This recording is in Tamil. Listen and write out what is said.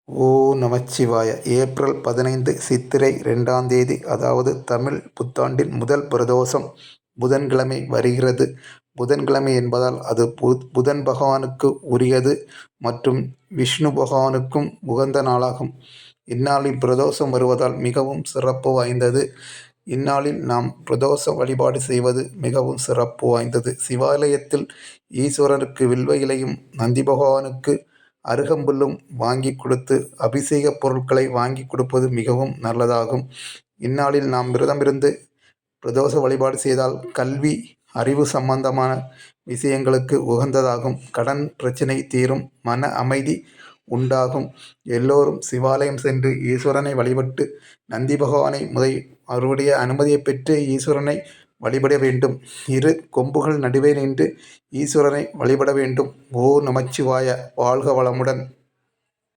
ஓ நமச்சிவாய! ஏப்ரல் 15 சித்திரை 2ஆம் தேதி, அதாவது தமிழ் புத்தாண்டின் முதல் பிரதோஷம் புதன்கிழமை வருகிறது. புதன்கிழமை என்பதால் அது புதன் பகவானுக்கு உரியது மற்றும் விஷ்ணு பகவானுக்கும் உகந்த நாளாகும். இந்நாளில் பிரதோஷம் வருவதால் மிகவும் சிறப்பு வாய்ந்தது. இந்நாளில் நாம் பிரதோஷ வழிபாடு செய்வது மிகவும் சிறப்பு வாய்ந்தது. சிவாலயத்தில் ஈஸ்வரருக்கு வில்வ இலையும், நந்தி பகவானுக்கு அருகம்புல்லும் வாங்கி கொடுத்து அபிஷேக பொருட்களை வாங்கி கொடுப்பது மிகவும் நல்லதாகும். இந்நாளில் நாம் விரதமிருந்து பிரதோஷ வழிபாடு செய்தால் கல்வி, அறிவு சம்பந்தமான விஷயங்களுக்கு உகந்ததாகும். கடன் பிரச்சனை தீரும், மன அமைதி உண்டாகும். எல்லோரும் சிவாலயம் சென்று ஈஸ்வரனை வழிபட்டு நந்தி பகவானை அவருடைய அனுமதியை பெற்று ஈஸ்வரனை வழிபட வேண்டும். இரு கொம்புகள் நடுவே நின்று ஈஸ்வரனை வழிபட வேண்டும். ஓ நமச்சிவாய! வாழ்க வளமுடன்!